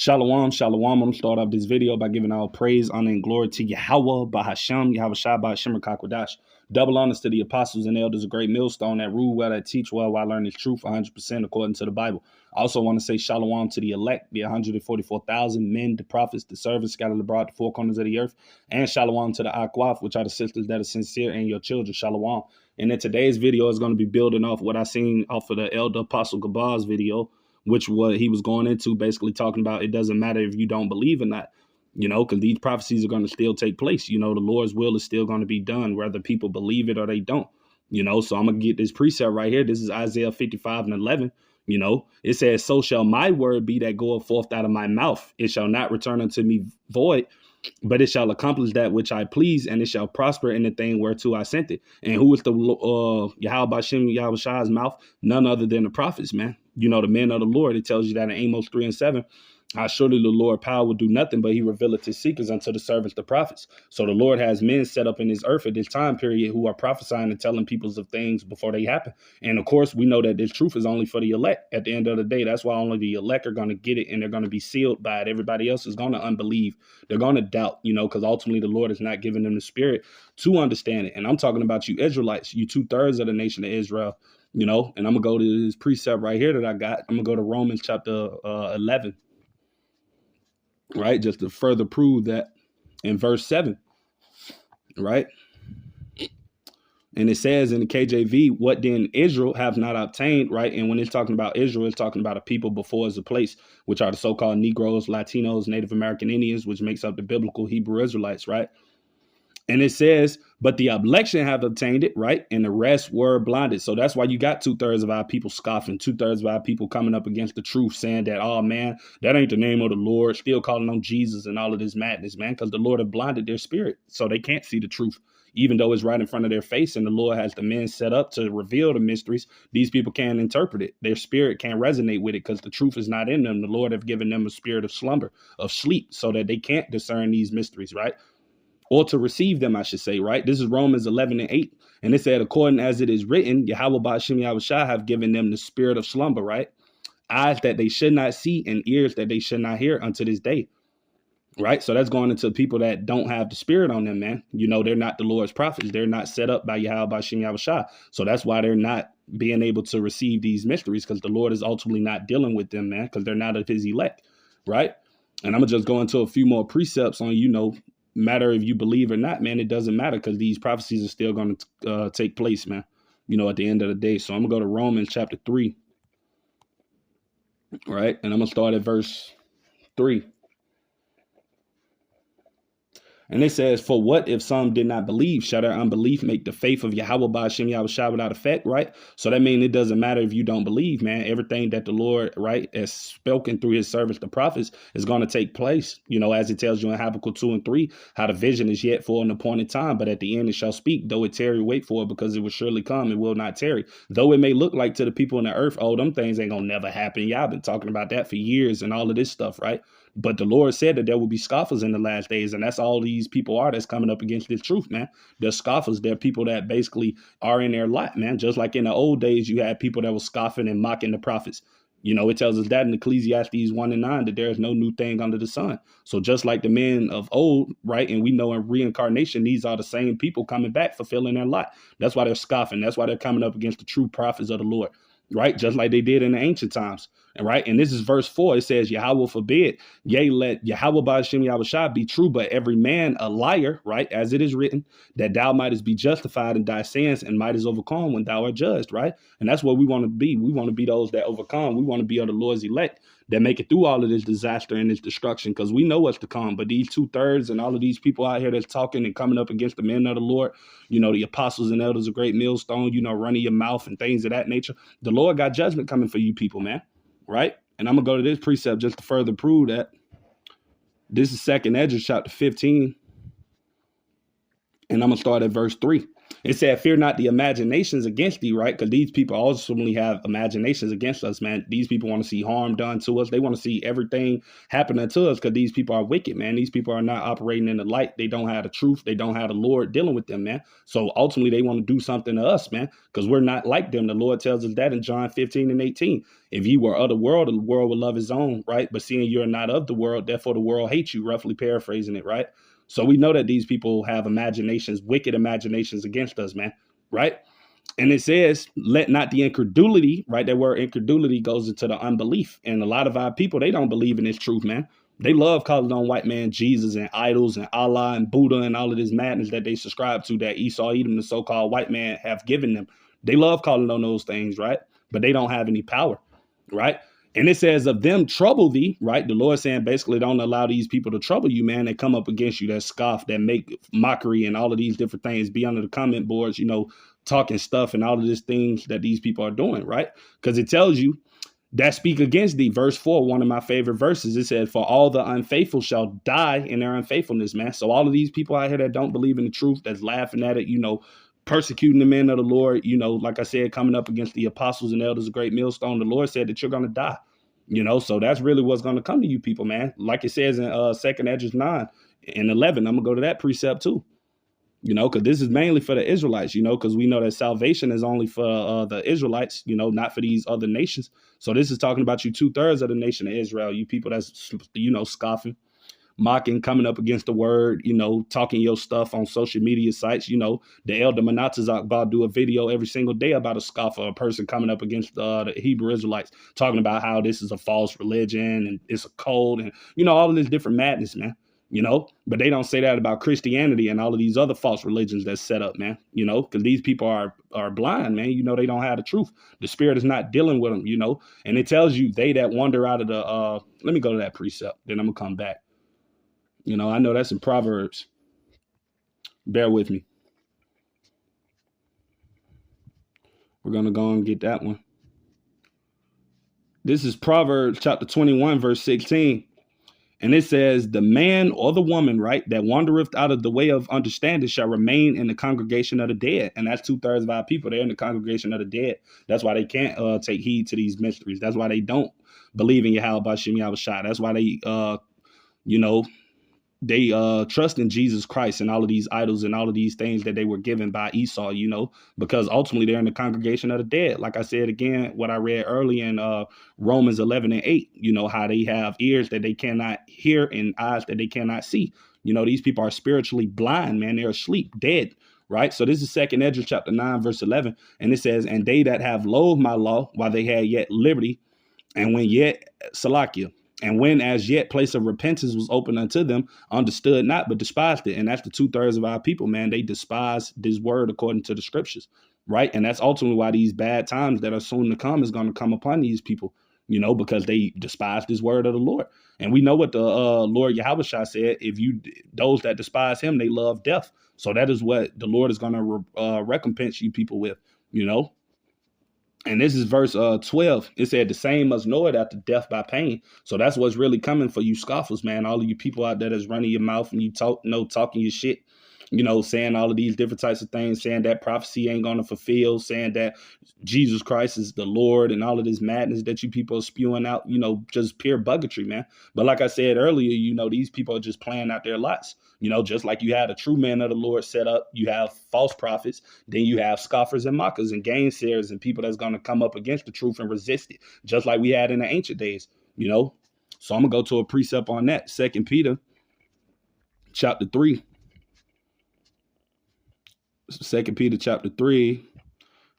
Shalom, shalom. I'm going to start off this video by giving all praise, honor, and glory to Yahweh, Bahasham, Yahweh Shai, Bahashim, Kakwadash. Double honors to the apostles and elders, a great millstone that rule well, that teach well, while learning truth 100% according to the Bible. I also want to say shalom to the elect, the 144,000 men, the prophets, the servants scattered abroad the four corners of the earth, and shalom to the Akwaf, which are the sisters that are sincere, and your children, shalom. And in today's video is going to be building off what I seen off of the elder apostle Gabar's video, which what he was going into, basically talking about it doesn't matter if you don't believe or not, because these prophecies are going to still take place. The Lord's will is still going to be done, whether people believe it or they don't, so I'm going to get this precept right here. This is Isaiah 55:11. It says, so shall my word be that goeth forth out of my mouth. It shall not return unto me void, but it shall accomplish that which I please, and it shall prosper in the thing whereto I sent it. And who is the Yahweh Bashem, Yahweh Shai's mouth? None other than the prophets, man. The men of the Lord. It tells you that in Amos 3:7. How surely the Lord power will do nothing, but he revealeth his secrets unto the servants, the prophets. So the Lord has men set up in his earth at this time period who are prophesying and telling peoples of things before they happen. And of course, we know that this truth is only for the elect at the end of the day. That's why only the elect are going to get it, and they're going to be sealed by it. Everybody else is going to unbelieve. They're going to doubt, because ultimately the Lord is not giving them the spirit to understand it. And I'm talking about you Israelites, you 2/3 of the nation of Israel, and I'm going to go to this precept right here that I got. I'm going to go to Romans chapter 11. Right, just to further prove that in verse 7, right? And it says in the KJV, what then Israel have not obtained, right? And when it's talking about Israel, it's talking about a people before as a place, which are the so-called Negroes, Latinos, Native American Indians, which makes up the biblical Hebrew Israelites, right? And it says, but the election have obtained it, right? And the rest were blinded. So that's why you got 2/3 of our people scoffing, 2/3 of our people coming up against the truth, saying that, oh, man, that ain't the name of the Lord, still calling on Jesus and all of this madness, man, because the Lord have blinded their spirit. So they can't see the truth, even though it's right in front of their face. And the Lord has the men set up to reveal the mysteries. These people can't interpret it. Their spirit can't resonate with it because the truth is not in them. The Lord have given them a spirit of slumber, of sleep, so that they can't discern these mysteries, right? Or to receive them, I should say, right? This is Romans 11:8. And it said, according as it is written, Yahweh Ba'ashem Yahweh Shai have given them the spirit of slumber, right? Eyes that they should not see and ears that they should not hear unto this day, right? So that's going into people that don't have the spirit on them, man. They're not the Lord's prophets. They're not set up by Yahweh Ba'ashem Yahweh Shai. So that's why they're not being able to receive these mysteries, because the Lord is ultimately not dealing with them, man, because they're not of his elect, right? And I'm going to just go into a few more precepts on, matter if you believe or not, man. It doesn't matter, because these prophecies are still going to take place, man, at the end of the day. So I'm gonna go to Romans chapter 3, right? And I'm gonna start at verse 3. And it says, for what if some did not believe? Shall their unbelief make the faith of Yahweh Ba'ashem Yahweh Shai without effect, right? So that means it doesn't matter if you don't believe, man. Everything that the Lord, right, has spoken through his servants, the prophets, is going to take place, as it tells you in Habakkuk 2:3, how the vision is yet for an appointed time, but at the end it shall speak. Though it tarry, wait for it, because it will surely come. It will not tarry. Though it may look like to the people on the earth, oh, them things ain't going to never happen. Y'all been talking about that for years and all of this stuff, right? But the Lord said that there will be scoffers in the last days. And that's all these people are that's coming up against this truth, man. They're scoffers. They're people that basically are in their lot, man. Just like in the old days, you had people that were scoffing and mocking the prophets. It tells us that in Ecclesiastes 1:9, that there is no new thing under the sun. So just like the men of old, right? And we know in reincarnation, these are the same people coming back, fulfilling their lot. That's why they're scoffing. That's why they're coming up against the true prophets of the Lord, right? Just like they did in the ancient times. And right. And this is verse 4. It says, Yahweh forbid, yea, let Yahweh Ba'ashem Yahweh Shai be true, but every man a liar, right? As it is written, that thou mightest be justified in thy sins and mightest overcome when thou art judged, right? And that's what we want to be. We want to be those that overcome. We want to be of the Lord's elect that make it through all of this disaster and this destruction, because we know what's to come. But these 2/3 and all of these people out here that's talking and coming up against the men of the Lord, the apostles and elders, a great millstone, running your mouth and things of that nature. The Lord got judgment coming for you people, man. Right. And I'm going to go to this precept just to further prove that. This is 2nd Ezra chapter 15. And I'm going to start at verse 3. It said, fear not the imaginations against thee, right? Because these people ultimately have imaginations against us, man. These people want to see harm done to us. They want to see everything happening to us because these people are wicked, man. These people are not operating in the light. They don't have the truth. They don't have the Lord dealing with them, man. So ultimately, they want to do something to us, man, because we're not like them. The Lord tells us that in John 15:18. If you were of the world would love his own, right? But seeing you're not of the world, therefore the world hates you, roughly paraphrasing it, right? So we know that these people have imaginations, wicked imaginations against us, man, right? And it says, let not the incredulity, right? That word incredulity goes into the unbelief. And a lot of our people, they don't believe in this truth, man. They love calling on white man Jesus and idols and Allah and Buddha and all of this madness that they subscribe to that Esau, Edom, the so-called white man, have given them. They love calling on those things, right? But they don't have any power, right? And it says of them trouble thee, right? The Lord saying basically don't allow these people to trouble you, man. They come up against you, that scoff, that make mockery and all of these different things, be under the comment boards, talking stuff and all of these things that these people are doing, right? Because it tells you that speak against thee. Verse 4, one of my favorite verses, it said, for all the unfaithful shall die in their unfaithfulness, man. So all of these people out here that don't believe in the truth, that's laughing at it, persecuting the men of the Lord, like I said, coming up against the apostles and elders of great millstone, the Lord said that you're going to die, so that's really what's going to come to you people, man. Like it says in 2nd Esdras 9:11, I'm going to go to that precept too, because this is mainly for the Israelites, because we know that salvation is only for the Israelites, not for these other nations. So this is talking about you 2/3 of the nation of Israel, you people that's, scoffing, mocking, coming up against the word, talking your stuff on social media sites. The elder Manatazak about do a video every single day about a scoffer, a person coming up against the Hebrew Israelites, talking about how this is a false religion and it's a cult and, all of this different madness, man. But they don't say that about Christianity and all of these other false religions that's set up, man, because these people are blind, man. They don't have the truth. The spirit is not dealing with them, and it tells you they that wander out of the, let me go to that precept, then I'm gonna come back. I know that's in Proverbs. Bear with me. We're going to go and get that one. This is Proverbs chapter 21, verse 16. And it says, the man or the woman, right, that wandereth out of the way of understanding shall remain in the congregation of the dead. And that's 2/3 of our people. They're in the congregation of the dead. That's why they can't take heed to these mysteries. That's why they don't believe in Yahweh Bashim Yahushua. That's why they, they trust in Jesus Christ and all of these idols and all of these things that they were given by Esau, because ultimately they're in the congregation of the dead. Like I said, again, what I read early in Romans 11:8, how they have ears that they cannot hear and eyes that they cannot see. These people are spiritually blind, man. They're asleep, dead. Right. So this is 2nd Esdras chapter 9, verse 11. And it says, and they that have loathed my law while they had yet liberty, and when yet Salakia, and when as yet place of repentance was open unto them, understood not, but despised it. And that's the 2/3 of our people, man. They despise this word according to the scriptures, right? And that's ultimately why these bad times that are soon to come is going to come upon these people, because they despise this word of the Lord. And we know what the Lord Yahushua said, those that despise him, they love death. So that is what the Lord is going to recompense you people with, And this is verse 12. It said, the same must know it after death by pain. So that's what's really coming for you scoffers, man. All of you people out there that's running your mouth and you talking your shit, saying all of these different types of things, saying that prophecy ain't going to fulfill, saying that Jesus Christ is the Lord and all of this madness that you people are spewing out, just pure buggetry, man. But like I said earlier, these people are just playing out their lots, just like you had a true man of the Lord set up, you have false prophets, then you have scoffers and mockers and gainsayers and people that's going to come up against the truth and resist it, just like we had in the ancient days, So I'm going to go to a precept on that. 2 Peter chapter 3. 2 Peter chapter 3,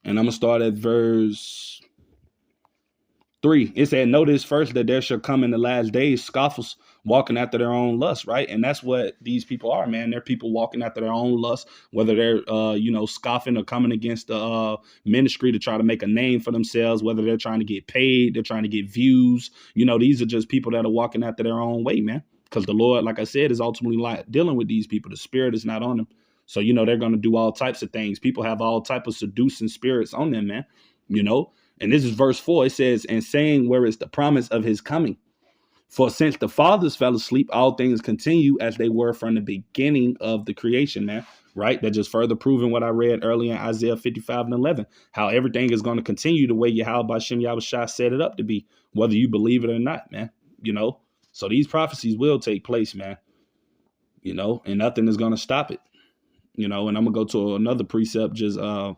and I'm going to start at verse 3. It said, notice first that there shall come in the last days scoffers walking after their own lust, right? And that's what these people are, man. They're people walking after their own lust, whether they're, scoffing or coming against the ministry to try to make a name for themselves, whether they're trying to get paid, they're trying to get views. These are just people that are walking after their own way, man. Because the Lord, like I said, is ultimately dealing with these people. The spirit is not on them. So, they're going to do all types of things. People have all type of seducing spirits on them, man, And this is verse 4. It says, and saying, where is the promise of his coming? For since the fathers fell asleep, all things continue as they were from the beginning of the creation, man. right? That just further proving what I read earlier in Isaiah 55:11, how everything is going to continue the way Yahweh Bashem Yahushua set it up to be, whether you believe it or not, man. So these prophecies will take place, man. And nothing is going to stop it. And I'm gonna go to another precept, just bagging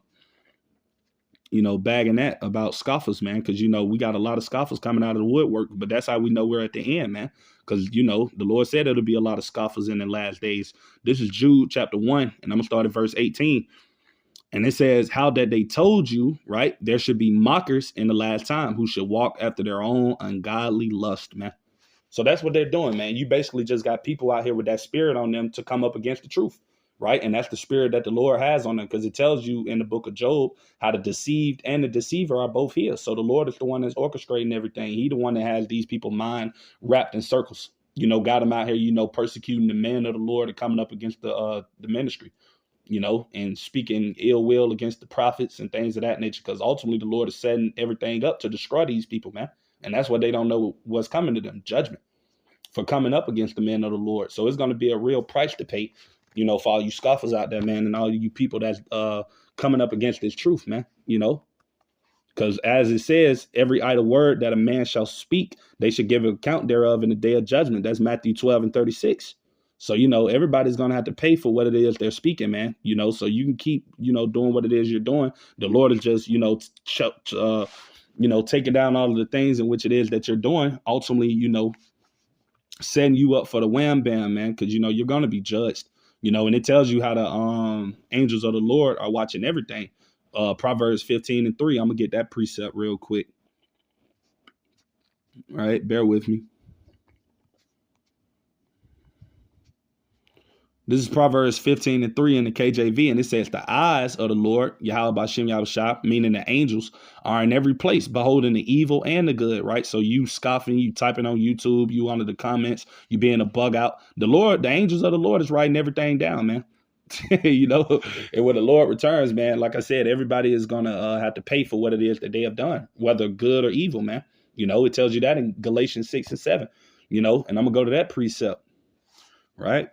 that about scoffers, man, because we got a lot of scoffers coming out of the woodwork, but that's how we know we're at the end, man. Because the Lord said it'll be a lot of scoffers in the last days. This is Jude chapter 1, and I'm gonna start at verse 18. And it says, how that they told you, right? There should be mockers in the last time who should walk after their own ungodly lust, man. So that's what they're doing, man. You basically just got people out here with that spirit on them to come up against the truth, right? And that's the spirit that the Lord has on them, because it tells you in the book of Job how the deceived and the deceiver are both here. So the Lord is the one that's orchestrating everything. He the one that has these people mind wrapped in circles. Got them out here, persecuting the men of the Lord and coming up against the ministry, and speaking ill will against the prophets and things of that nature, because ultimately the Lord is setting everything up to destroy these people, man. And that's what they don't know what's coming to them, judgment for coming up against the men of the Lord. So it's going to be a real price to pay, for all you scoffers out there, man, and all you people that's coming up against this truth, man, because as it says, every idle word that a man shall speak, they should give an account thereof in the day of judgment. That's Matthew 12:36. So, everybody's going to have to pay for what it is they're speaking, man, so you can keep, doing what it is you're doing. The Lord is just, taking down all of the things in which it is that you're doing, ultimately, setting you up for the wham bam, man, because you're gonna be judged, and it tells you how the angels of the Lord are watching everything. Proverbs 15:3. I'm gonna get that precept real quick. All right, bear with me. This is Proverbs 15:3 in the KJV, and it says, the eyes of the Lord, Yahweh Bashem Yahushua, meaning the angels, are in every place, beholding the evil and the good, right? So you scoffing, you typing on YouTube, you under the comments, you being a bug out. The angels of the Lord is writing everything down, man. And when the Lord returns, man, like I said, everybody is going to have to pay for what it is that they have done, whether good or evil, man. It tells you that in Galatians 6:7, and I'm going to go to that precept, right?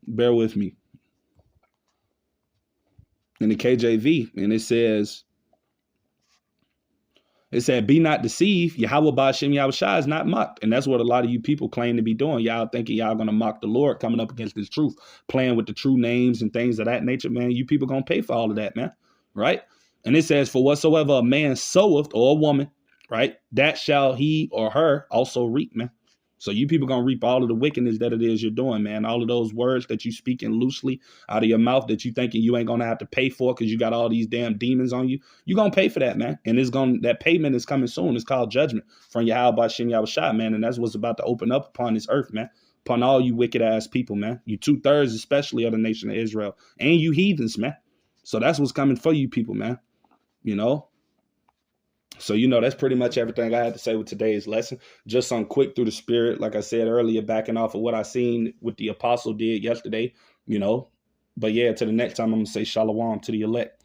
Bear with me. In the KJV, and it said, be not deceived. Yahweh Ba'Shem Yahushua is not mocked. And that's what a lot of you people claim to be doing. Y'all thinking y'all going to mock the Lord, coming up against this truth, playing with the true names and things of that nature, man. You people going to pay for all of that, man. Right? And it says, for whatsoever a man soweth, or a woman, right, that shall he or her also reap, man. So you people going to reap all of the wickedness that it is you're doing, man. All of those words that you speaking loosely out of your mouth that you thinking you ain't going to have to pay for because you got all these damn demons on you. You're going to pay for that, man. And that payment is coming soon. It's called judgment from Yahweh Bashem Yahushua, man. And that's what's about to open up upon this earth, man. Upon all you wicked ass people, man. You 2/3 especially of the nation of Israel. And you heathens, man. So that's what's coming for you people, man. So, that's pretty much everything I had to say with today's lesson. Just some quick through the spirit, like I said earlier, backing off of what I seen what the apostle did yesterday, But yeah, to the next time, I'm going to say shalom to the elect.